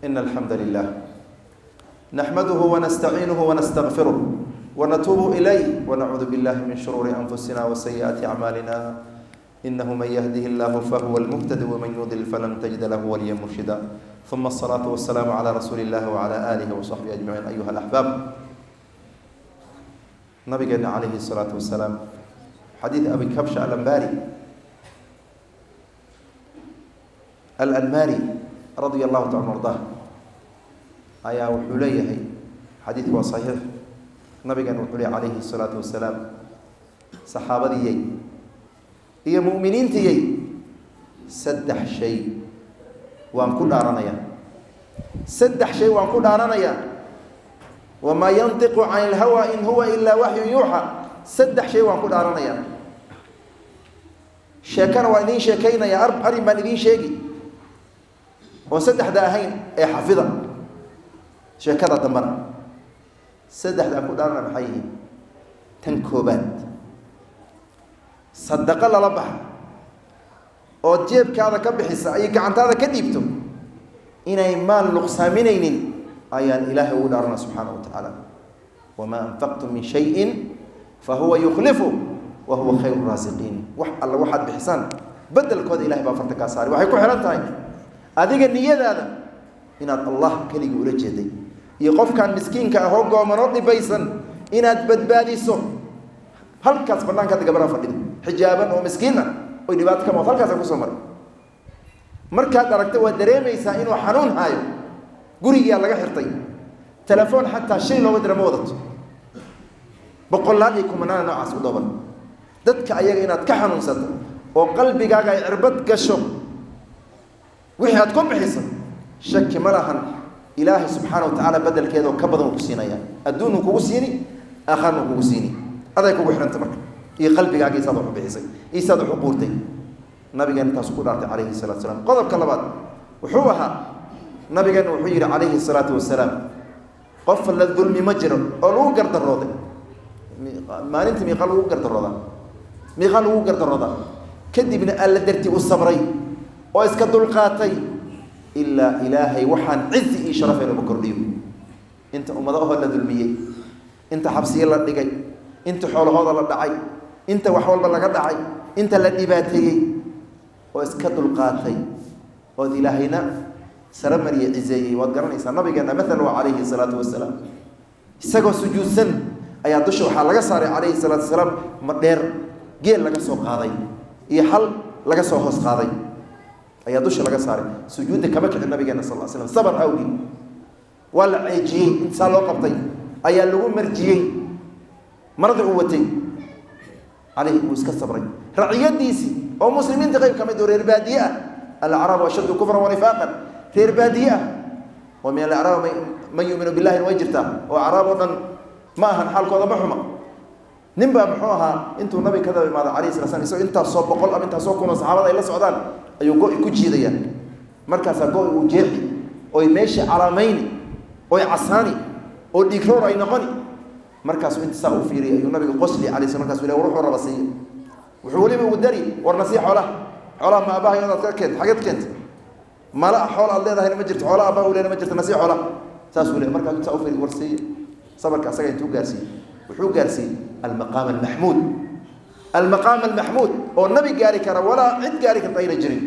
إن الحمد لله نحمده ونستعينه ونستغفره ونتوب إليه ونعوذ بالله من شرور أنفسنا وسيئات أعمالنا إنه من يهده الله فهو المهتد ومن يضلل فلن تجد له وليا مرشدا ثم الصلاة والسلام على رسول الله وعلى آله وصحبه أجمعين أيها الأحباب نبينا عليه الصلاة والسلام حديث أبي كبش الأنماري رضي الله تعالى عنه وارضاه أيا وحليه حديث هو صحيح نبينا وحليه عليه الصلاة والسلام صحابتي هي مؤمنين تيي سدح شيء وان كل أرانيا سدح شيء وان كل أرانيا وما ينطق عن الهوى إن هو إلا وحي يوحى سدح شيء وان كل أرانيا شاكنا وإنين شاكينا يا أرب أري من إذين شاكي وسدح داهين أي حافظة شاكرا دمرا سدح دا كل أرنا بحيه تنكوبات صدق الله لبح oo jeebkaada ka bixisa ay gacantaada ka dhiibto inay maal luqsaaminaynin ayaan ilaahay u dhaarana subhanahu wa ta'ala wama anfaqtum min shay'in fa huwa yukhlifu wa huwa khayrur raziqin wax alla waxaad bixisaan badalkooda ilaahay baa farta ka saari waxay ku xiran tahay adiga niyadaada inaad allah kaliya ula jeeday iyo qofkan miskiinka ah oo goomano dhibaysan inaad badbaadiso halkaas banaanka gabadha fadhido xijaaban oo miskiina oo dhibaato ka muuqaal kaas ku soo maray markaad aragto waa dareemaysaa inuu xanuun hayo guriga laga xirtay telefoon hatta shay loo wadra moodato boqolaal ay kumanaan noocaas u dooban dadka ayaga inaad ka xanuunsato oo qalbigaaga ay cirbad gasho wixii aad ku bixiso shaki ma lahan ilaahay subxaanahu wa ta'ala badalkeeda ka badan ku siinaya adduunku kugu siini aakhirna kugu siini aday kugu xiranta marka iyo qalbigaaga isaad wax bixisay isaad wax quurtay nabigeena taas ku dhaartay calayhi salaatu wasalaam qodobka labaad wuxuu ahaa nabigeena wuxuu yiri calayhi salaatu wasalaam qof la dulmi ma jiro oo lagu gardarooday maalintii miiqa lagu gardarooda kadibna alla dartii u sabray oo iska dulqaatay ilaa ilaahay waxaan cizi iyo sharaf inuu kordhiyo inta ummadaha la dulmiyay inta xabsiga la dhigay inta xoolahooda la dhacay inta wax walba laga dhacay inta la dhibaateeyay oo iska dulqaatay oo ilaahayna saramariya cizeeyay waad garanaysaa nabigeena mathalan wa alayhi salatu wasalaam isagoo sujuudsan ayaa dusha waxa laga saaray alayhi salatu wasalaam ma dheer geel laga soo qaaday iyo hal laga soo hoos qaaday ayaa dusha laga saaray sujuudda kama kicin nabigeena sallallahu alayhi wasallam sabar awgi wala ciijiyay inta loo qabtay ayaa lagu marjiyay marada uu watay عليه وسك صبري رعيتيسي أو مسلمين تغيب كما يدور البادية الأعراب أشد كفرا ونفاقا في البادية ومن الأعراب من يؤمن بالله ويجرته وأعراب ما هن حالك هذا محمى نبى محوها أنتم النبي كذا بماذا عليه الصلاة والسلام أنت صوب بقول أم أنت صوب كنا صحابة إلى السعودان أيوة يكوجي ذي مركز أقول وجيحي ويمشي عرامين ويعصاني وديكرور أي نغني markaas inta saa u fiiriyay ayuu nabiga qosli calayhi salaam markaas wiilay wuxuu rabasay wuxuu waliba u dari war nasiix xoolaha ma abahay inaad ka keento xagad keento mala xool aad leedahay ma jirto xoolaha abaa u leeyahay ma jirto nasiix xoolaha saas wiilay markaas inta u fiiriyay warsay sabarka asaga intuu gaarsiiyay wuxuu gaarsiiyay al-maqam al-mahmud oo nabi gaari kara wala cid gaari karta ila jirin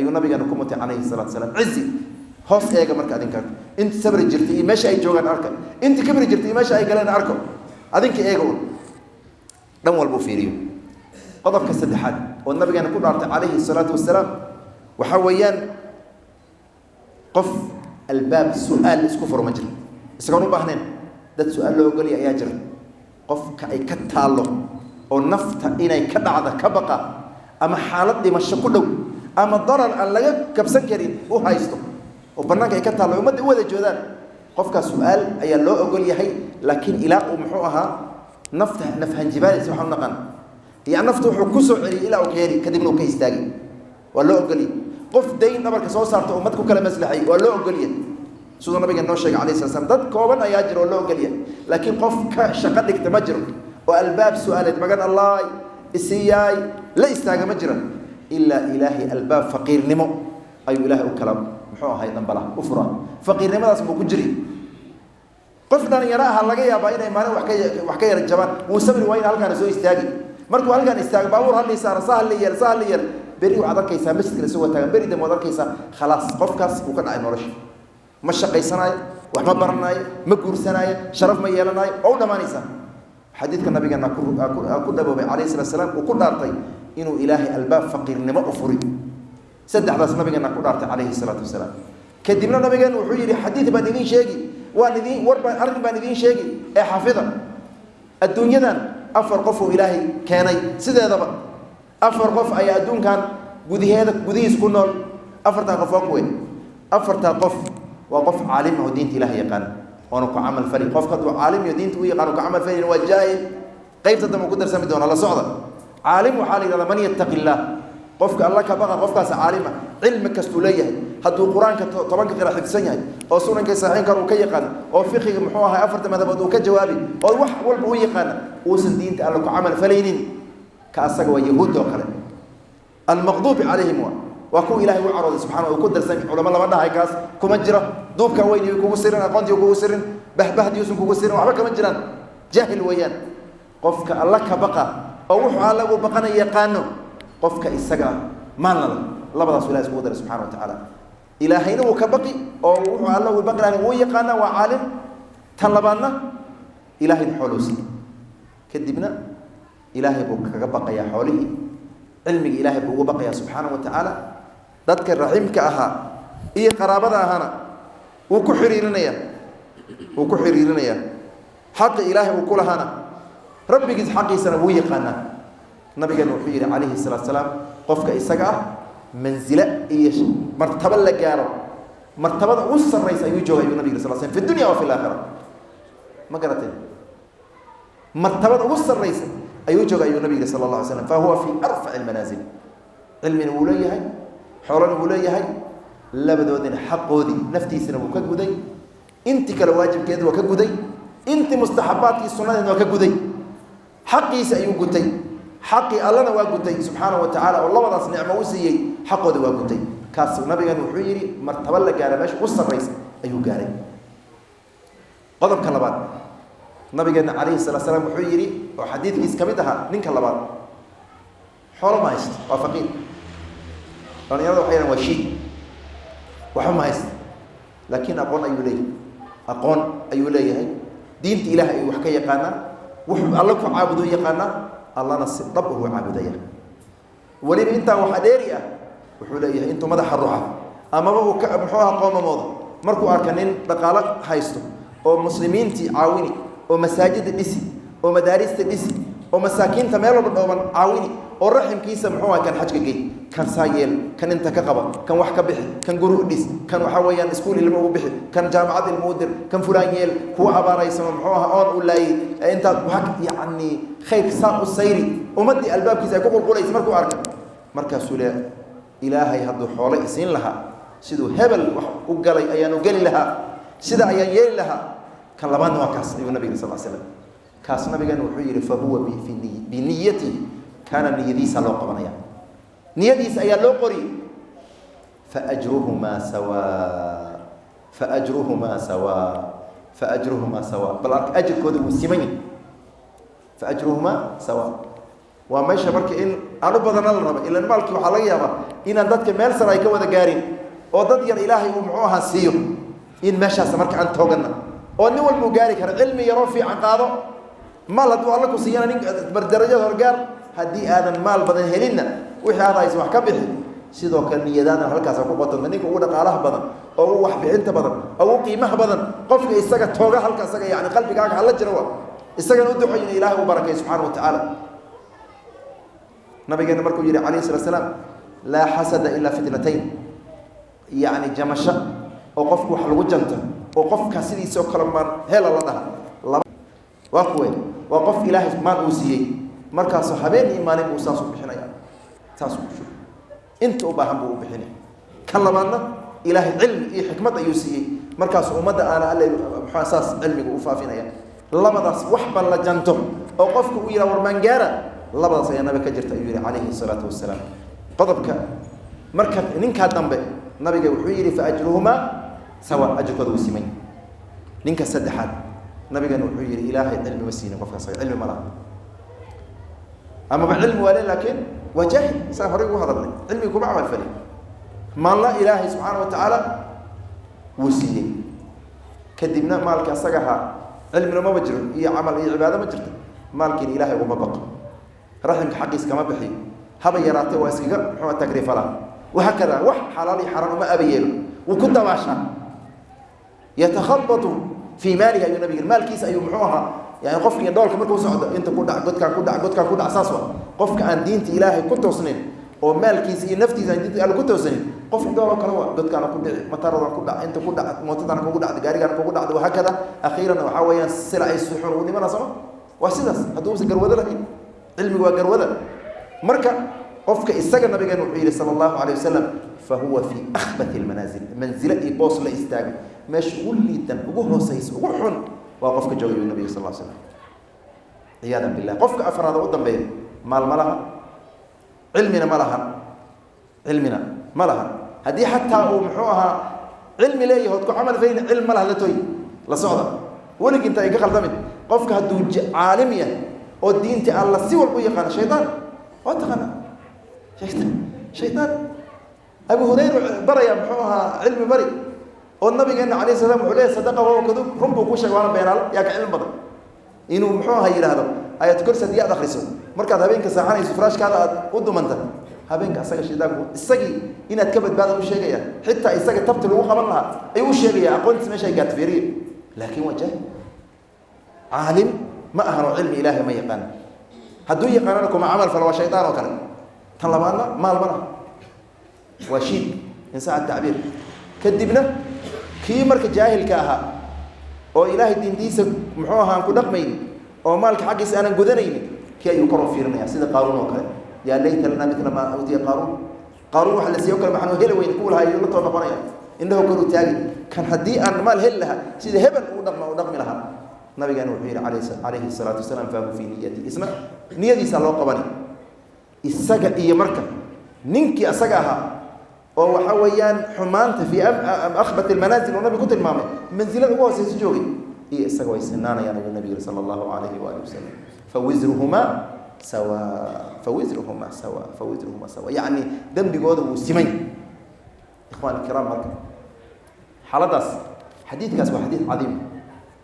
ayuu nabiga ku mutay calayhi salaatu wasalaam cizi hoos eega marka adinka inta sabri jirtay iyo meesha ay joogan arka inta kabri jirtay iyo meesha ay galeen arko adinka eega dhan walba fiiriyo qodobka saddexaad oo nabigeena ku dhaartay calayhi salaatu wasalaam waxa weeyaan qof albaab su'aal isku furo ma jiro isagoon u baahneen dad su'aal loo ogol yahay ayaa jira qofka ay ka taalo oo nafta inay ka dhacda ka baqa ama xaalad dhimasho ku dhow ama darar aan laga kabsan karin u haysto oo banaanka ay ka taalo umada wada joodaan qofka su'aal ayaa loo ogol yahay laakiin ilaa uu muxuu ahaa nafhan jibaal si waxaan naqan iyo naftu wuxuu ku soo celiyay ilaa uu keeri kadibna uu ka istaagay waa loo ogol yahay qof dayn nabarka soo saarto ummad ku kala maslaxay waa loo ogol yahay sidoo nabiga noo sheegay calayhi salaam dad kooban ayaa jiro loo ogol yahay laakiin qof ka shaqo dhigta ma jiro oo albaab su'aaleed magan allah isiyay la istaaga ma jiro illa ilaahi albaab faqiirnimo ayuu ilaahi u kala muxuu ahay dambala u fura faqiirnimadaas buu ku jiri qof dhalinyaro ah laga yaabaa inay maalin wax ka yara jabaan wuu sabri waa in halkaan soo istaagi markuu halkaan istaago baabuur hadii saara sahal yeel beri waxaad arkaysaa masjidka soo taagan beri dam waad arkaysaa khalaas qofkaas uu ka dhacay nolosha ma shaqaysanayo wax ma baranayo ma guursanayo sharaf ma yeelanayo oo dhamaanaysa xadiidka nabigeena ku dhaboobay calayhi salaam uu ku dhaartay inuu ilaahay albaab faqiirnimo u furi saddexdaas nabigeena ku dhaartay calayhi salaatu wasalaam kadibna nabigeena wuxuu yidhi xadiid baan idiin sheegi arrin baan idiin sheegi ee xafida adduunyadan afar qof uu ilaahay keenay sideedaba afar qof ayaa adduunkan gudihiis ku nool afartan qof waa kuwe afartaa qof waa qof caalim ah oo diinta ilaahay yaqaan oona ku camal fali qofka hadduu caalim iyo diinta u yaqaan ku camal falin waa jaahil qaybta dambe ku darsami doona la socda caalim waxaa la yidhahdaa man yattaqi illaah qofka alla ka baqa qofkaas caalima cilmi kastuu leeyahay hadduu qur-aanka 10 qira xifsan yahay oo sunanka saxiixan uu ka yaqaan oo fiqiga muxuu ahay afarta madhabood uu ka jawaabi oo wax walba uu yaqaan uusan diinta alla ku camal falaynin ka asaga waa yahuud oo kale almaqduubi calayhim waa kuwa ilaahay u carooday subxaanahu uu ku darsan culamo lama dhahay kaas kuma jira duubka weyn iyo kugu sirin aqoontii kugu sirin bahbahdiisun kugu sirin waxba kama jiraan jaahil weeyaan qofka alla ka baqa oo wuxuu alla u baqanay yaqaano qofka isaga maalna labadaas ilaahay isku daray subxaanahu wa ta'ala ilaahayna uu ka baqi oo wuxuu alla u baqanay uu yaqaana waa caalim tan labaadna ilaahay xoolusi kadibna ilaahay buu kaga baqayaa xoolihi cilmiga ilaahay buu ugu baqayaa subxaanahu wa ta'ala dadka raximka ahaa iyo qaraabada ahana wuu ku xiriirinaya xaqa ilaahay uu ku lahaana rabbigiis xaqiisana wuu yaqaanaa nabigeena wuxuu yidhi calayhi salaatu salaam qofka isaga ah manzilo iyo martaba la gaaro martabada ugu sarraysa ayuu jooga ayuu nabiga sal slam fi dunya wa fi laakhira ma garateen martabada ugu sarraysa ayuu jooga ayuu nabiga sala allah alay slam fa huwa fi arfaci almanaazil cilmina wuu leeyahay xoolana wuu leeyahay labadoodina xaqoodii naftiisana wuu ka guday intii kale waajibkeeda waa ka guday intii mustaxabaadkii sunnadeedna waa ka guday xaqiisa ayuu gutay xaqii allana waa gutay subxaanahu wa tacaala oo labadaas nicmo u siiyey xaqooda waa gutay kaas nabigan wuxuu yidhi martaba la gaara meesha u sarraysa ayuu gaaray qodobka labaad nabigeena calayhi salaatu salaam wuxuu yidhi oo xadiidkiis ka mid ahaa ninka labaad xoolo ma haysto waa faqiir dhalinyarada waxay yidhahan waa shiid waxba ma haysto laakiin aqoon ayuu leeyahay diinta ilaahay ayuu wax ka yaqaanaa wuxuu alla ku caabudo yaqaanaa allana si dhab ugu caabudaya weliba intaa waxaa dheeri ah wuxuu leeyahay intuu madaxa ruuxa amaba uu muxuu ahaa qoomamooda markuu arka nin dhaqaalo haysto oo muslimiintii caawini oo masaajida dhisi oo madaarista dhisi oo masaakiinta meel walba dhooban caawini oo raximkiisa muxuu ahaa kan xajka gey kan saa yeel kan inta ka qaba kan wax ka bixi kan guri u dhis kan waxaa weeyaan iskuul ilmo ugu bixi kan jaamacad ilmo u dir kan fulaan yeel kuwa abaaraysano muxuu ahaa oon u laayay intaad wax yacni khayr saa u sayri ummaddii albaabkiisa ay ku qulqulaysa markuu arka markaasuu le ilaahay hadduu xoolo isiin lahaa siduu hebel wax u galay ayaanu geli lahaa sida ayaan yeeli lahaa kan labaadna waa kaas ayuu nabiga sal slam kaas nabigana wuxuu yidhi fa huwa biniyatihi kaana niyadiisa loo qabanaya niyadiisa ayaa loo qori faajruhumaa sawaa bal arka ajirkooda wuu siman yahay faajruhumaa sawaa waa meesha marka in aan u badana la raba ilan maalkii waxaa laga yaabaa inaan dadka meel sare ay ka wada gaarin oo dad yar ilaahay uu muxuu ahaa siiyo in meeshaas marka aan tooganna oo nin walba uu gaari karo cilmi yaroo fiican qaado maal hadduu alla ku siiyana nin darajada horgaar haddii aadan maal badan helinna wixii aad haysa wax ka bixi sidoo kale niyadaadan halkaasa ku qotonta ninka ugu dhaqaalaha badan oo ugu waxbixinta badan oo ugu qiimaha badan qofka isaga tooga halka isaga yani qalbigaaga hala jira wa isagana u duco in ilaahay u barakay subxaana wa tacaala nabigeena markuu yidhi calayhi salatu salaam laa xasada ilaa fitnatayn yacni jamasho oo qofku wax lagu janto oo qofka sidiisoo kale maan hela la dhaha waa kuwe waa qof ilaahay maal uu siiyey markaasoo habeen iyo maalin buu saas u bixinaya saas u bixin inta u baahan buu u bixinay kan labaadna ilaahay cilmi iyo xikmad ayuu siiyey markaasoo ummadda aana alle muxuu saas cilmiga u faafinaya labadaas wax ban la janto oo qofku uu yidhaha war maangaara labadaas ayaa nabi ka jirta ayuu yidhi calayhi salaatu wasalaam qodobka marka ninkaa dambe نبي وحيري فأجرهما سواء أجر كذا وسمين نينك السدحات نبي وحيري إلهي علم مسين قف صغير علم ملا أما بعلم ولا لكن وجاهل سافروا هذا علمي كم عمل فلي ما الله إلهي سبحانه وتعالى وسيم كدبنا مالك سجها علمنا ما بجر هي عمل هي عبادة ما جرت مالك إلهي وما بقى رحمك حقيس كما بحي هبا يراته واسقى حما تقريف لا وهكذا وح حلالي حرام ما أبيله وكنت باشا يتخبط في مالها أي نبي المال كيس أي محوها يعني قفك يدورك مركو سعد أنت كود أساسا قفك عن دينة إلهي كنت وصنين ومال كيس نفتي زي دينة قالوا كنت وصنين قفك دورك كانوا قد كان كود مطار كود أنت كود موتنا كود جاري كان كود وهكذا أخيرا وحاول سلع السحور ودي ما نسمع واسدس هتوصل جروده لكن علمي وجروده مركا قفك السجن النبي محمد صلى الله عليه وسلم فهو في أخبث المنازل منزلة بوص لا يستاج مشغول جدا وجوه سيس وجوه وقفك جوي النبي صلى الله عليه وسلم عياذا بالله قفك أفراد قدام بين مال ملها علمنا ملها هذه حتى ومحوها علم ليه هتكون عمل فين علم ملها لتوي لصعدة ولك أنت إيجا خلدمت قفك هدوج عالمية والدين الله سوى البيقان شيطان واتقنا شيطان أبو هريرة بري محوها علم بري والنبي قال عليه السلام عليه صدقه وهو كذوب رمبو كوشك وانا بينال ياك علم بدن إنه محوها يراهدو آيات كرسي دي أدخلسو مركز هبينك ساحاني سفراش كذا قدو منت هبينك أساق الشيطان السقي إن أتكبت بعد وشيء حتى السقي تبتل وقبل لها أي وشيء قلت مش هي كاتفيري لكن وجه عالم ما أهل علم إلهي ما يقان هدو يقان لكم عمل فلو شيطان وكلام طلبنا مال مرة وشيء إنسان التعبير كدبنا كي مرك جاهل كاها أو إلهي الدين ديس محوها أنكو نقمين أو مالك حقيس أنا نقدرين كي يقرأ فيرنا سيد قارون وكلام يا ليت لنا مثل ما أوتي قارون وحل سيوكل محنو هلا وينقول هاي يقول طول نقرأ إنه كانوا تاجي كان حدي أن مال هلها سيد هبل ونقم لها نبي كان وحير عليه الصلاة والسلام فهم في نيتي اسمع نيتي صلى الله قبلي السجا إيه مركب ننكي أسجاها أو حويان حمانت في أخبث المنازل والنبي قلت المامة منزل هو سيسجوي إيه السجا السنانة يعني النبي صلى الله عليه وآله وسلم فوزرهما سواء يعني دم بجوده وسمين إخوان الكرام مركب حلدس حديث كاس وحديث عظيم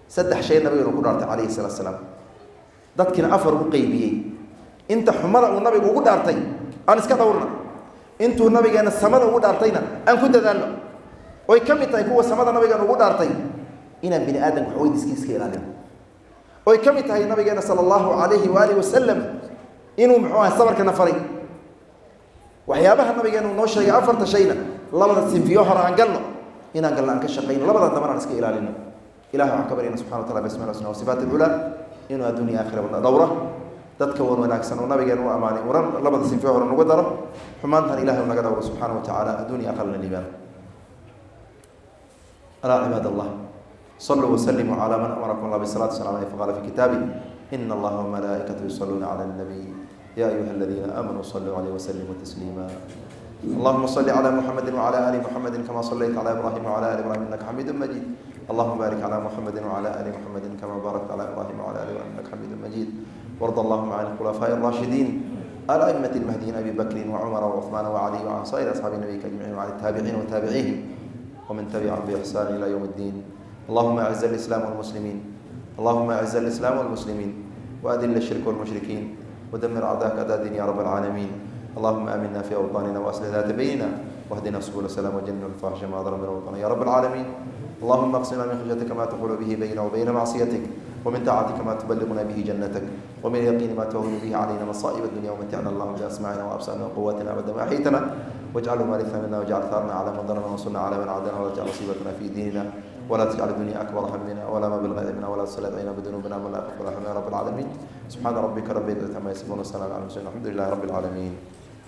سدح شيء النبي ركون عليه الصلاة والسلام ضدكنا أفر قيبي أنت حمر والنبي وجود أرتين أنا سكت أورنا أنتوا النبي كان السماء وجود أرتينا أنا كنت ذلك ويكمل طيب هو السماء النبي كان وجود أرتين إن بني آدم حويد سكيس علينا ويكمل طيب النبي كان صلى الله عليه وآله وسلم إنه محوها الصبر كان فريق وحيابها النبي كانوا نوشة أفرت شيئا الله بدأ سنفيوها عن قلنا إن قلنا عن كشقين الله بدأ دمرنا سكي علينا إله عكبرنا سبحانه وتعالى باسم الله وصفات الأولى إنه الدنيا آخرة دورة تذكر وناكسن ونبي جنوا أماني ورن لبض سنفيه ورن وقدره حمانتها إله ونقدر سبحانه وتعالى الدنيا أقل الإيمان ألا عباد الله صلوا وسلموا على من أمركم الله بالصلاة والسلام عليه فقال في كتابه إن الله وملائكته يصلون على النبي يا أيها الذين آمنوا صلوا عليه وسلموا تسليما اللهم صل على محمد وعلى آل محمد كما صليت على إبراهيم وعلى آل إبراهيم إنك حميد مجيد اللهم بارك على محمد وعلى آل محمد كما باركت على إبراهيم وعلى آل إبراهيم إنك حميد مجيد وارض اللهم عن الخلفاء الراشدين الأئمة المهديين أبي بكر وعمر وعثمان وعلي وعن سائر أصحاب النبي أجمعين وعن التابعين وتابعيهم ومن تبعهم بإحسان إلى يوم الدين اللهم أعز الإسلام والمسلمين اللهم أعز الإسلام والمسلمين وأذل الشرك والمشركين ودمر أعداءك أعداء الدين يا رب العالمين اللهم آمنا في أوطاننا وأصلح ذات بيننا واهدنا سبل السلام وجنبنا الفاحش ما ظلم من وطننا يا رب العالمين اللهم اقسم من خشيتك ما تحول به بيننا وبين معصيتك ومن طاعتك ما تبلغنا به جنتك ومن اليقين ما تهون به علينا مصائب الدنيا ومتعنا اللهم بأسماعنا وأبصارنا وقواتنا أبدا ما أحيتنا واجعله وارثا منا واجعل ثارنا على من ظلمنا وانصرنا على من عادانا ولا تجعل مصيبتنا في ديننا ولا تجعل الدنيا أكبر همنا ولا مبلغ علمنا ولا تسلط علينا بذنوبنا ولا يخاف ولا يرحمنا يا رب العالمين سبحان ربك رب العزة عما يصفون والسلام على المرسلين الحمد لله رب العالمين